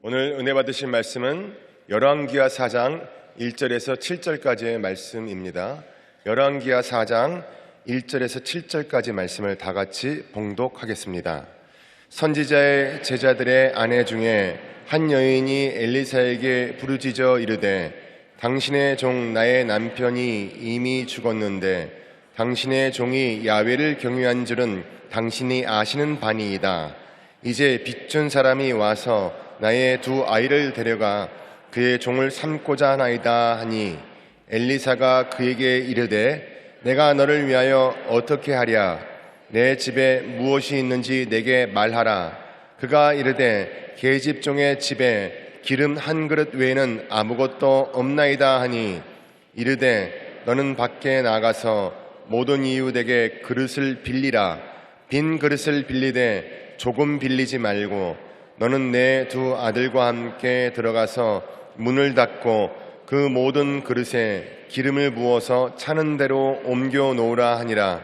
오늘 은혜 받으실 말씀은 열왕기하 4장 1절에서 7절까지의 말씀입니다. 열왕기하 4장 1절에서 7절까지 말씀을 다 같이 봉독하겠습니다. 선지자의 제자들의 아내 중에 한 여인이 엘리사에게 부르짖어 이르되 당신의 종 나의 남편이 이미 죽었는데 당신의 종이 야훼를 경유한 줄은 당신이 아시는 바니이다. 이제 빚준 사람이 와서 나의 두 아이를 데려가 그의 종을 삼고자 하나이다 하니 엘리사가 그에게 이르되 내가 너를 위하여 어떻게 하랴? 내 집에 무엇이 있는지 내게 말하라. 그가 이르되 계집종의 집에 기름 한 그릇 외에는 아무것도 없나이다 하니 이르되 너는 밖에 나가서 모든 이웃에게 그릇을 빌리라. 빈 그릇을 빌리되 조금 빌리지 말고 너는 내 두 아들과 함께 들어가서 문을 닫고 그 모든 그릇에 기름을 부어서 차는 대로 옮겨 놓으라 하니라.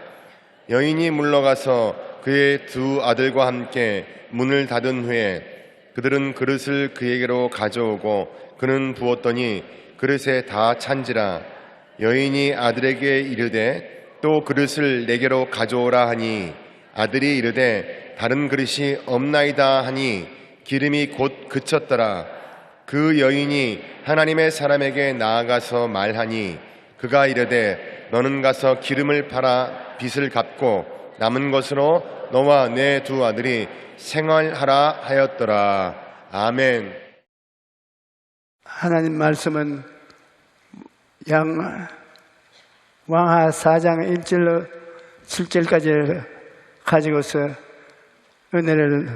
여인이 물러가서 그의 두 아들과 함께 문을 닫은 후에 그들은 그릇을 그에게로 가져오고 그는 부었더니 그릇에 다 찬지라. 여인이 아들에게 이르되 또 그릇을 내게로 가져오라 하니 아들이 이르되 다른 그릇이 없나이다 하니 기름이 곧 그쳤더라. 그 여인이 하나님의 사람에게 나아가서 말하니 그가 이르되 너는 가서 기름을 팔아 빚을 갚고 남은 것으로 너와 내 두 아들이 생활하라 하였더라. 아멘. 하나님 말씀은 왕하 4장 1절로 7절까지 가지고서 은혜를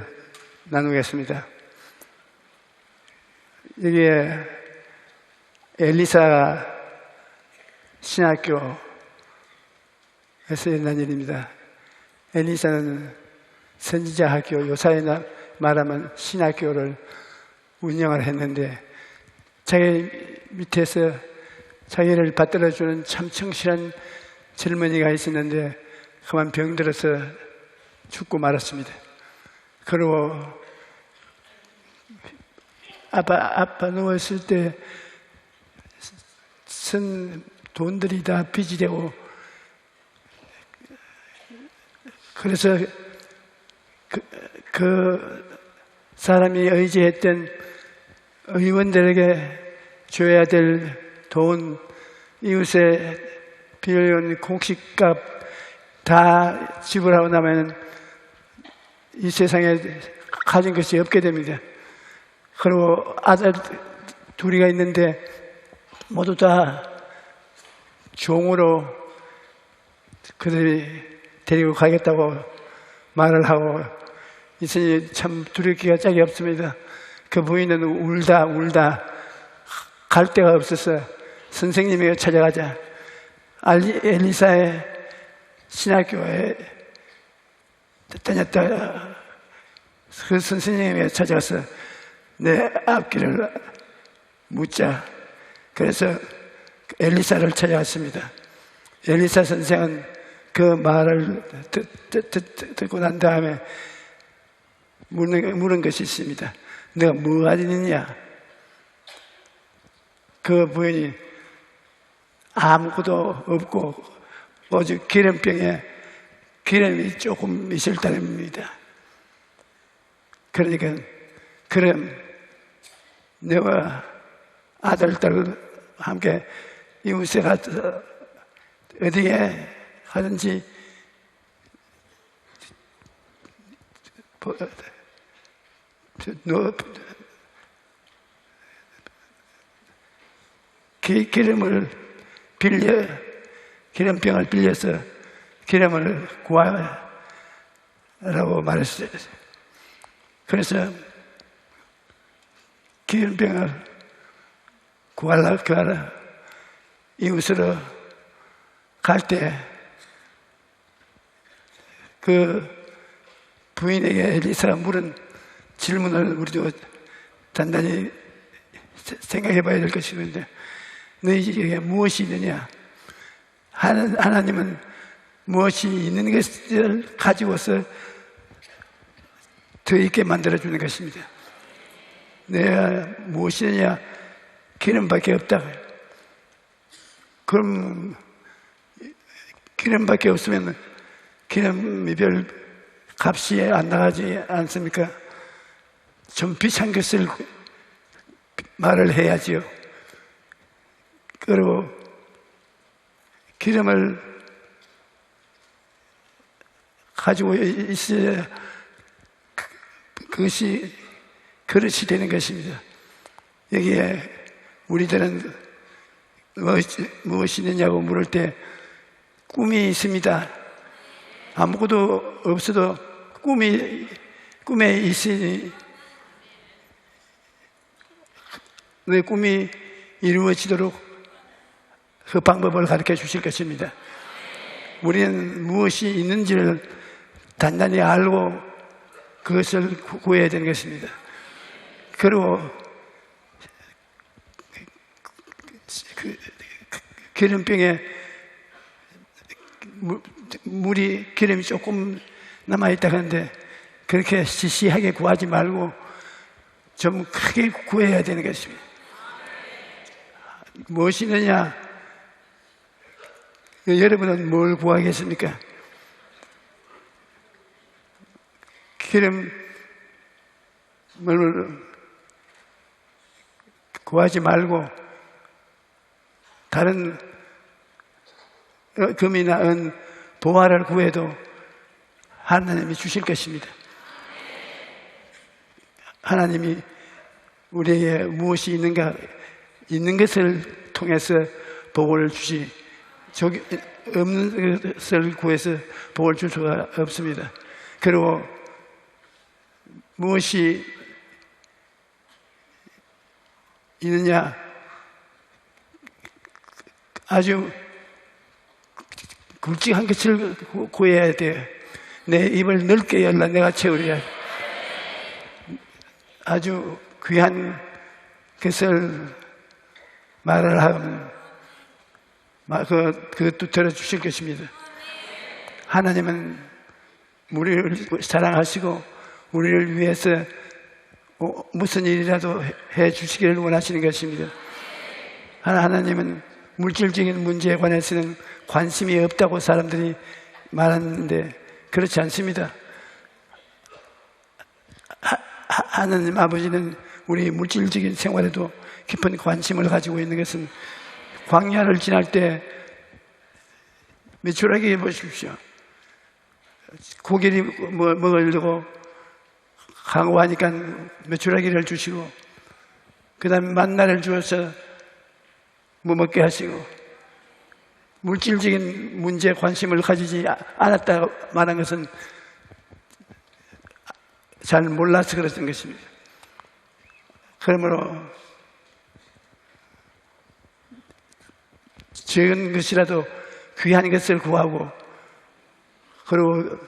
나누겠습니다. 여기에 엘리사 신학교에서 일어난 일입니다. 엘리사는 선지자 학교, 요사에 말하면 신학교를 운영을 했는데 자기 밑에서 자기를 받들어주는 참 청실한 젊은이가 있었는데 그만 병들어서 죽고 말았습니다. 그리고 아빠 누웠을 때 쓴 돈들이 다 빚이 되고 그래서 그 사람이 의지했던 의원들에게 줘야 될 돈, 이웃에 빌려온 곡식값 다 지불하고 나면 이 세상에 가진 것이 없게 됩니다. 그리고 아들 둘이가 있는데 모두 다 종으로 그들이 데리고 가겠다고 말을 하고 있으니 참 두렵기가 짝이 없습니다. 그 부인은 울다 갈 데가 없어서 선생님에게 찾아가자. 엘리사의 신학교에 다녔다. 그 선생님에게 찾아가서 내 앞길을 묻자. 그래서 엘리사를 찾아갔습니다. 엘리사 선생은 그 말을 듣고 난 다음에 물은 것이 있습니다. 내가 뭐 가지느냐? 그 부인이 아무것도 없고 오직 기름병에 기름이 조금 있을 따름입니다. 그러니까 그럼 내가 아들들 함께 이웃에 가서 어디에 가든지 기름병을 빌려서 기름을 구하라고 말했어요. 그래서 기름병을 구하라 이웃으로 갈 때 그 부인에게 엘리사가 물은 질문을 우리도 단단히 생각해 봐야 될 것인데 너희 집에 무엇이 있느냐? 하나님은 무엇이 있는 것을 가지고서 더 있게 만들어주는 것입니다. 내가 무엇이냐? 기름밖에 없다. 그럼 기름밖에 없으면 기름이 별 값이 안 나가지 않습니까? 좀 비싼 것을 말을 해야지요. 그리고 기름을 가지고 있어야 그것이 그릇이 되는 것입니다. 여기에 우리들은 무엇이 있느냐고 물을 때 꿈이 있습니다. 아무것도 없어도 꿈에 있으니 내 꿈이 이루어지도록 그 방법을 가르쳐 주실 것입니다. 우리는 무엇이 있는지를 단단히 알고 그것을 구해야 되는 것입니다. 그리고 기름병에 기름이 조금 남아있다 하는데 그렇게 시시하게 구하지 말고 좀 크게 구해야 되는 것입니다. 무엇이 있느냐? 여러분은 뭘 구하겠습니까? 기름을 구하지 말고 다른 금이나 은, 보화를 구해도 하나님이 주실 것입니다. 하나님이 우리에게 무엇이 있는가, 있는 것을 통해서 복을 주시, 없는 것을 구해서 복을 줄 수가 없습니다. 그리고 무엇이 있느냐? 아주 굵직한 것을 구해야 돼요. 내 입을 넓게 열라 내가 채우리라. 아주 귀한 것을 말을 하면 그것도 들어주실 것입니다. 하나님은 우리를 사랑하시고 우리를 위해서 무슨 일이라도 해 주시기를 원하시는 것입니다. 하나님은 물질적인 문제에 관해서는 관심이 없다고 사람들이 말하는데 그렇지 않습니다. 하나님 아버지는 우리 물질적인 생활에도 깊은 관심을 가지고 있는 것은 광야를 지날 때 메추라기 보십시오. 고기를 먹으려고 강구하니까 메추라기를 주시고 그 다음에 만나를 주어서 먹게 하시고 물질적인 문제에 관심을 가지지 않았다 말한 것은 잘 몰라서 그랬던 것입니다. 그러므로 적은 것이라도 귀한 것을 구하고 그리고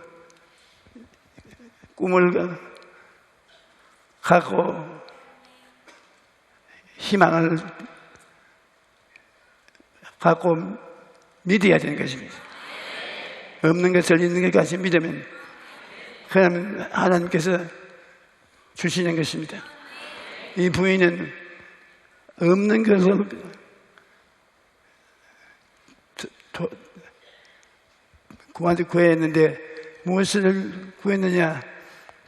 꿈을 갖고 희망을 갖고 믿어야 되는 것입니다. 없는 것을 있는 것까지 믿으면 그러면 하나님께서 주시는 것입니다. 이 부인은 없는 것을 구했는데 무엇을 구했느냐?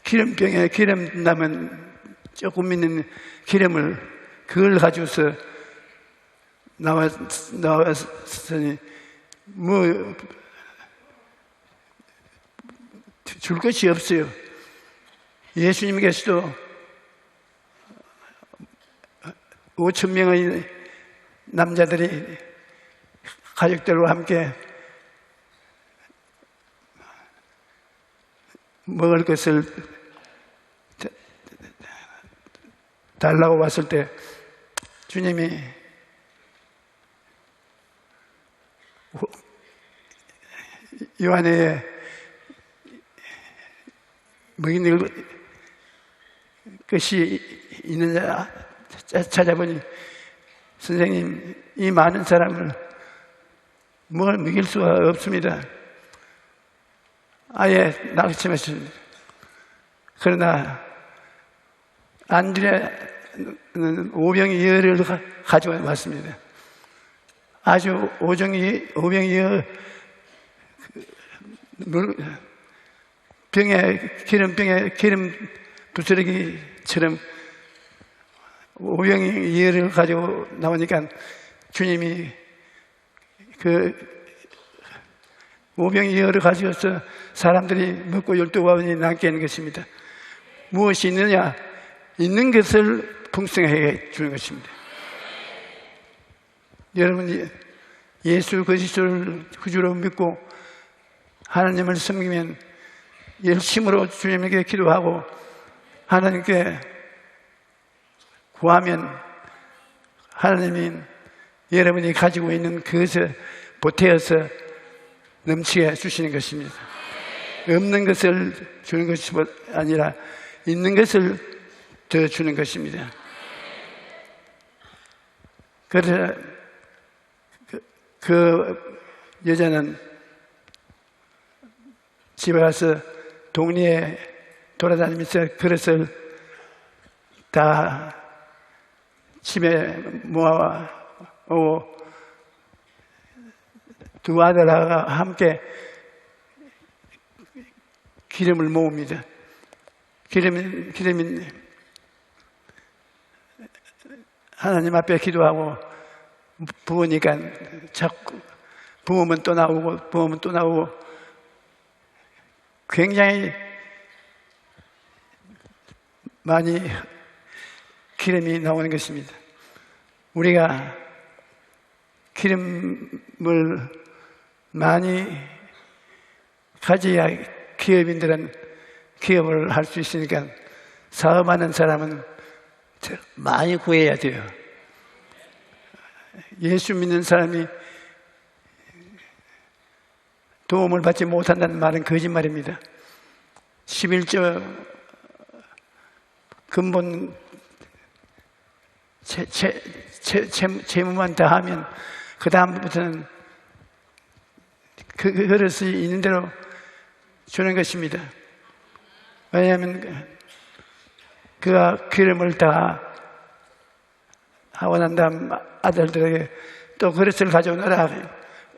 기름병에 기름 남은 조금 있는 기름을 그걸 가지고서 나왔으니 뭐 줄 것이 없어요. 예수님께서도 5,000명의 남자들이 가족들과 함께 먹을 것을 달라고 왔을 때 주님이 요한의 먹이는 것이 있느냐 찾아보니 선생님 이 많은 사람을 뭘 먹일 수가 없습니다. 아예 낙심했습니다. 그러나 안드레 오병이어를 가지고 왔습니다. 아주 오병이어 기름병에 기름 부스러기처럼 오병이어를 가지고 나오니까 주님이 그 오병이어를 가지고서 사람들이 먹고 12가운이 남게 하는 것입니다. 무엇이 있느냐? 있는 것을 풍성하게 주는 것입니다. 여러분이 예수 그리스도를 구주로 믿고 하나님을 섬기면 열심으로 주님에게 기도하고 하나님께 구하면 하나님이 여러분이 가지고 있는 그것을 보태어서 넘치게 주시는 것입니다. 없는 것을 주는 것이 아니라 있는 것을 더 주는 것입니다. 그래서 그 여자는 집에 가서 동리에 돌아다니면서 그릇을 다 집에 모아오고 두 아들하고 함께 기름을 모읍니다. 기름이 하나님 앞에 기도하고 부으니까 자꾸 부으면 또 나오고 굉장히 많이 기름이 나오는 것입니다. 우리가 기름을 많이 가져야 기업인들은 기업을 할 수 있으니까 사업하는 사람은 많이 구해야 돼요. 예수 믿는 사람이 도움을 받지 못한다는 말은 거짓말입니다. 11조 근본 재무만 다 하면 그 다음부터는 그 그릇이 있는 대로 주는 것입니다. 왜냐하면 그가 기름을 다 하고 난 다음 아들들에게 또 그릇을 가져오느라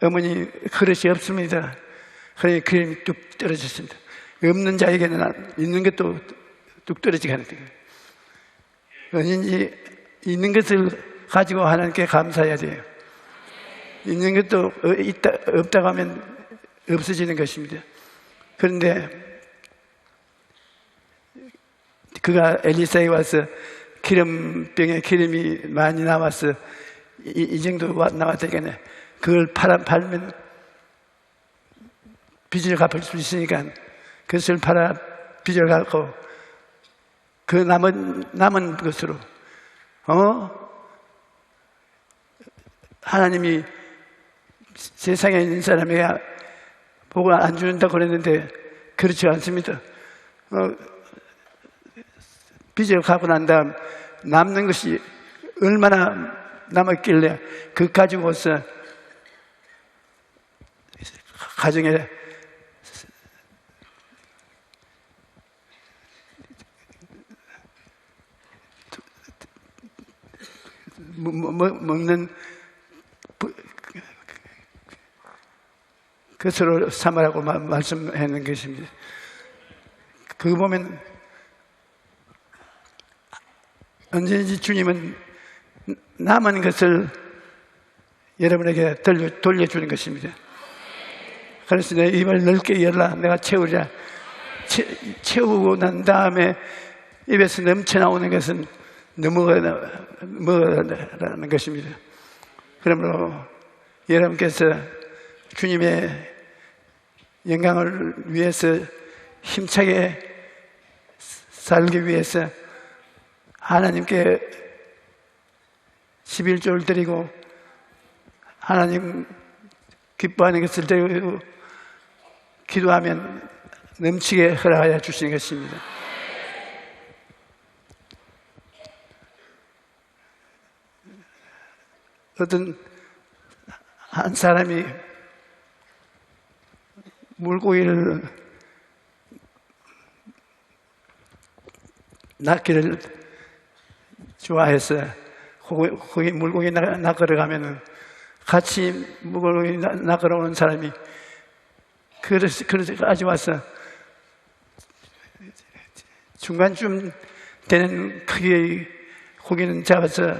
어머니 그릇이 없습니다. 그러니 기름이 뚝 떨어졌습니다. 없는 자에게는 있는 것도 뚝 떨어지게 하는 거예요. 언제든지 있는 것을 가지고 하나님께 감사해야 돼요. 있는 것도 없다고 하면 없어지는 것입니다. 그런데 그가 엘리사에 와서 기름병에 기름이 많이 남아서 이 정도 나왔다니까 그걸 팔면 빚을 갚을 수 있으니까 그것을 팔아 빚을 갚고 그 남은 것으로 하나님이 세상에 있는 사람에게 복을 안 준다고 그랬는데 그렇지 않습니다. 빚을 갚고 난 다음 남는 것이 얼마나 남았길래 그 가지고서 가정에 먹는 것으로 삼으라고 말씀하는 것입니다. 그거 보면 언제든지 주님은 남은 것을 여러분에게 돌려주는 것입니다. 그래서 내 입을 넓게 열라 내가 채우리라. 채우고 난 다음에 입에서 넘쳐나오는 것은 넘어가라는 것입니다. 그러므로 여러분께서 주님의 영광을 위해서 힘차게 살기 위해서 하나님께 11조를 드리고 하나님 기뻐하는 것을 드리고 기도하면 넘치게 허락하여 주시는 것입니다. 어떤 한 사람이 물고기를 낚기를 좋아해서 거기 물고기 낚으러 가면은 같이 물고기 낚으러 오는 사람이 그래서 가져와서 중간쯤 되는 크기의 고기는 잡아서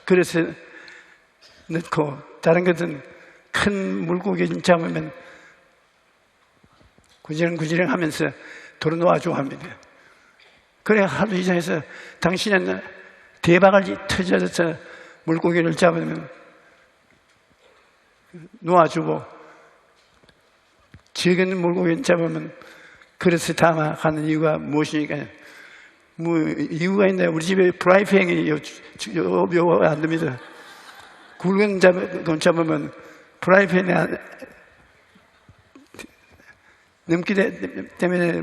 그릇에 넣고, 다른 것은 큰 물고기 잡으면 구지렁구지렁 하면서 도로 놓아주고 합니다. 그래 하루 이상해서 당신은 대박을 터져서 물고기를 잡으면 놓아주고, 적은 물고기 잡으면 그릇에 담아 가는 이유가 무엇이니까? 뭐 이유가 있나요? 우리 집에 프라이팬이 요가 안 됩니다. 굵은 잡으면 프라이팬에 넘기 때문에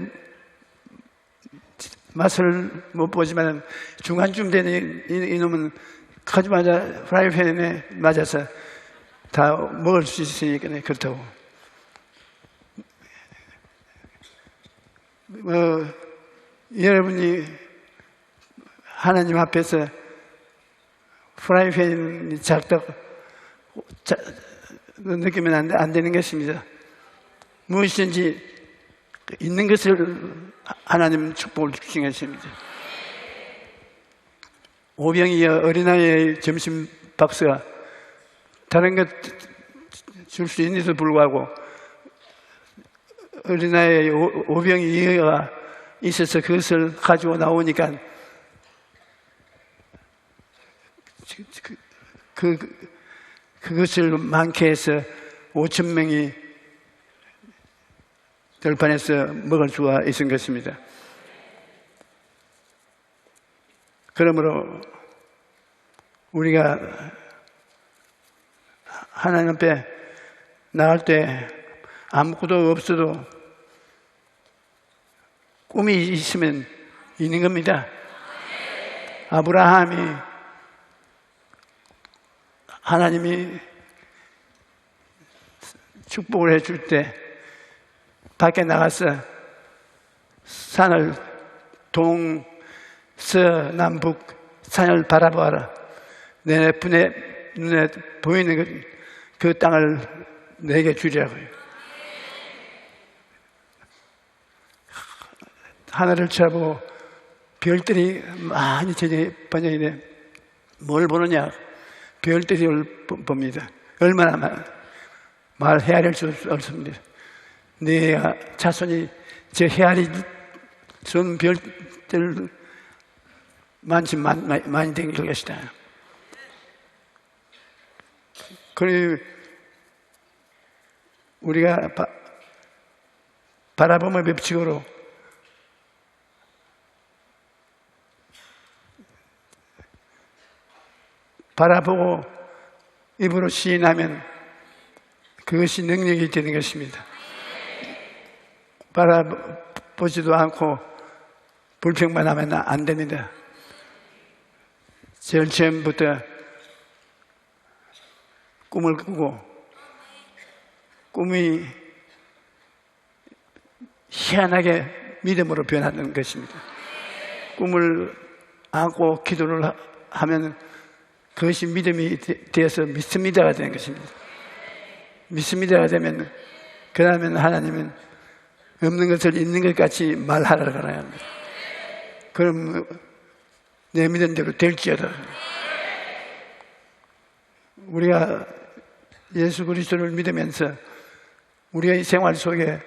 맛을 못 보지만 중간쯤 되는 이놈은 가자마자 프라이팬에 맞아서 다 먹을 수 있으니까 그렇다고. 여러분이 하나님 앞에서 프라이팬이 작다고 느끼면 안 되는 것입니다. 무엇이든지 있는 것을 하나님 축복을 주신 것입니다. 오병이 어린아이의 점심 박스가 다른 것 줄 수 있는데도 불구하고 어린아이의 오병이 이어가 있어서 그것을 가지고 나오니까 그것을 많게 해서 5,000명이 들판에서 먹을 수가 있은 것입니다. 그러므로 우리가 하나님 앞에 나갈 때 아무것도 없어도 꿈이 있으면 있는 겁니다. 아브라함이 하나님이 축복을 해줄 때 밖에 나가서 산을 동, 서, 남, 북 산을 바라보아라. 내 눈에 보이는 그 땅을 내게 주리라고요. 하늘을 쳐다보고 별들이 많이 저녁에 번영이네. 뭘 보느냐? 별들을 봅니다. 얼마나 헤아릴 수 없습니다. 내 자손이 저 헤아리 전 별들 많이 된 것이다. 그리고 우리가 바라봄의 법칙으로 바라보고 입으로 시인하면 그것이 능력이 되는 것입니다. 바라보지도 않고 불평만 하면 안 됩니다. 제일 처음부터 꿈을 꾸고 꿈이 희한하게 믿음으로 변하는 것입니다. 꿈을 안고 기도를 하면 그것이 믿음이 되어서 믿습니다가 되는 것입니다. 믿습니다가 되면 그 다음에는 하나님은 없는 것을 있는 것 같이 말하라고 합니다. 그럼 내 믿은 대로 될지어다. 우리가 예수 그리스도를 믿으면서 우리의 생활 속에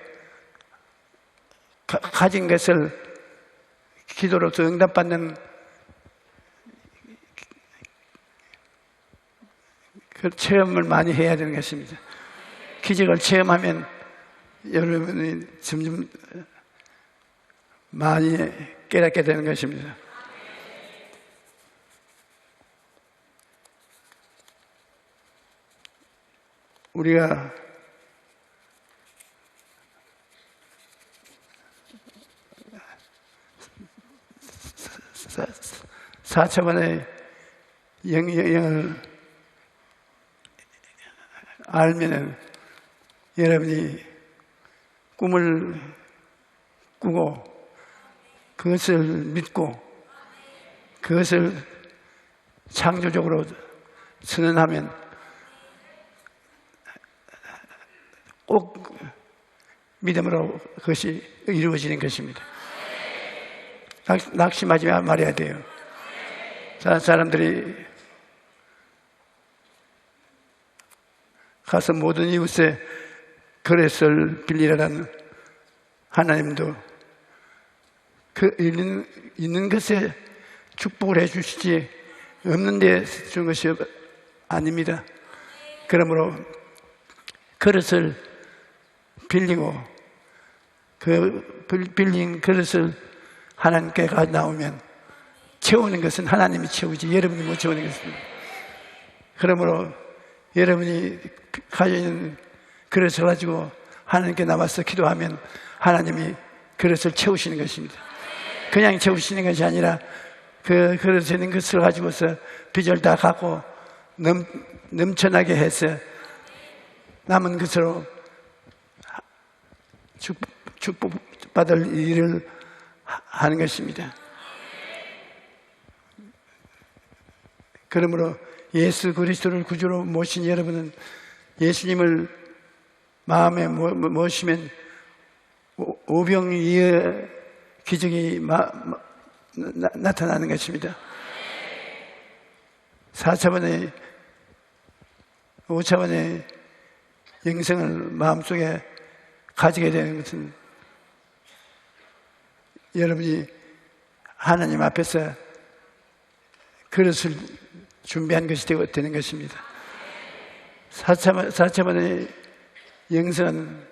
가진 것을 기도로서 응답받는 그 체험을 많이 해야 되는 것입니다. 기적을 체험하면 여러분이 점점 많이 깨닫게 되는 것입니다. 우리가 사차원의 영을 알면은 여러분이 꿈을 꾸고 그것을 믿고 그것을 창조적으로 선언하면 꼭 믿음으로 그것이 이루어지는 것입니다. 낙심하지 말아야 돼요. 사람들이 가서 모든 이웃의 그릇을 빌리라는 하나님도 그 있는 것에 축복을 해주시지 없는 데 준 것이 아닙니다. 그러므로 그릇을 빌리고 그 빌린 그릇을 하나님께 나오면 채우는 것은 하나님이 채우지 여러분이 못 채우는 것입니다. 그러므로 여러분이 가지고 있는 그릇을 가지고 하나님께 나와서 기도하면 하나님이 그릇을 채우시는 것입니다. 그냥 채우시는 것이 아니라 그 그릇에 있는 것을 가지고서 빚을 다 갚고 넘쳐나게 해서 남은 것으로 축복받을 일을 하는 것입니다. 그러므로 예수 그리스도를 구주로 모신 여러분은 예수님을 마음에 모시면 오병이의 기적이 나타나는 것입니다. 4차원의 5차원의 영생을 마음속에 가지게 되는 것은 여러분이 하나님 앞에서 그릇을 준비한 것이 되는 것입니다. 4차원의 영생은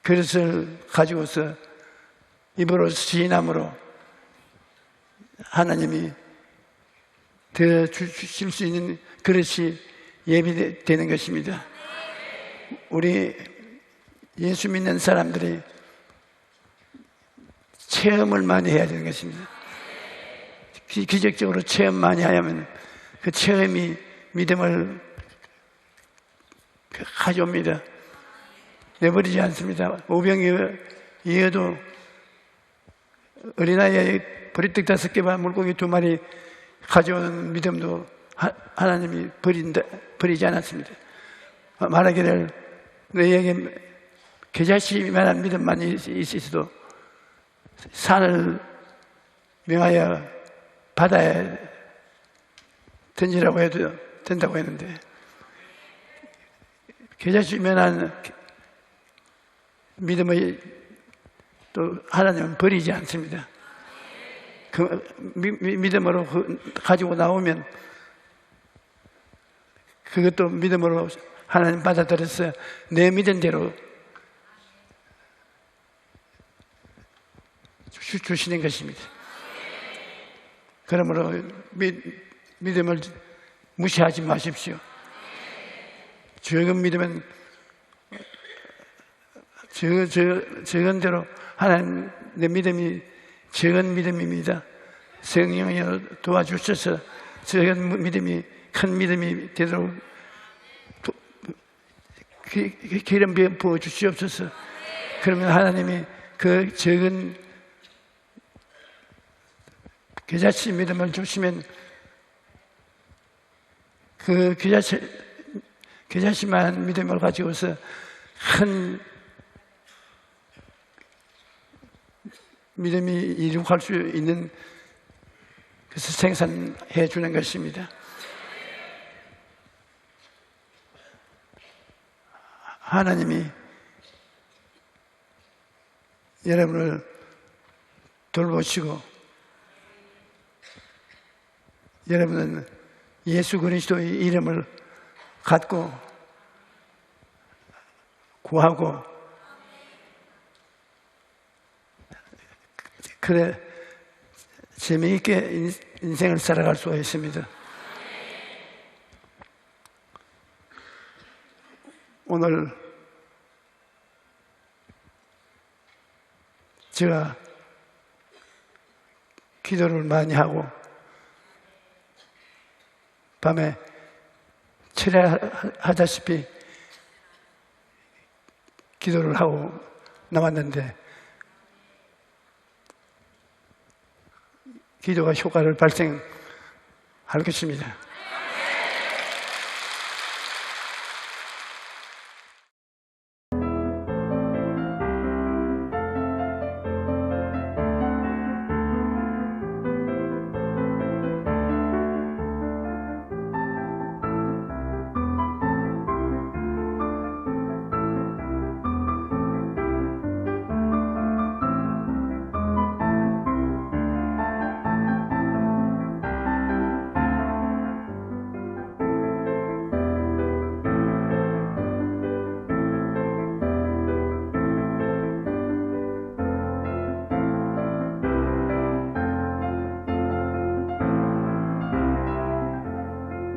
그릇을 가지고서 입으로 시인함으로 하나님이 더 주실 수 있는 그릇이 예비되는 것입니다. 우리 예수 믿는 사람들이 체험을 많이 해야 되는 것입니다. 기적적으로 체험 많이 하면 그 체험이 믿음을 가져옵니다. 내버리지 않습니다. 오병이어도 어린아이의 보리떡 5개와 물고기 2마리 가져오는 믿음도 하나님이 버리지 않았습니다. 말하기를 너희에게 겨자씨만한 믿음만 있어도 산을 명하여 바다에 던지라고 해도 된다고 했는데 겨자씨만한 믿음을 또 하나님은 버리지 않습니다. 그 믿음으로 가지고 나오면 그것도 믿음으로 하나님 받아들여서 내 믿음대로 주시는 것입니다. 그러므로 믿음을 무시하지 마십시오. 적은 믿음은 적은 대로 하나님 내 믿음이 적은 믿음입니다. 성령이 도와주셔서 적은 믿음이 큰 믿음이 되도록 기름 부어 주시옵소서. 그러면 하나님이 그 적은 겨자씨 믿음을 주시면 그 겨자씨만 믿음을 가지고서 큰 믿음이 이룩할 수 있는 것을 생산해 주는 것입니다. 하나님이 여러분을 돌보시고 여러분은 예수 그리스도의 이름을 갖고 구하고 그래 재미있게 인생을 살아갈 수가 있습니다. 오늘 제가 기도를 많이 하고 밤에 철야하다시피 기도를 하고 나왔는데 기도가 효과를 발생하고 할 것입니다.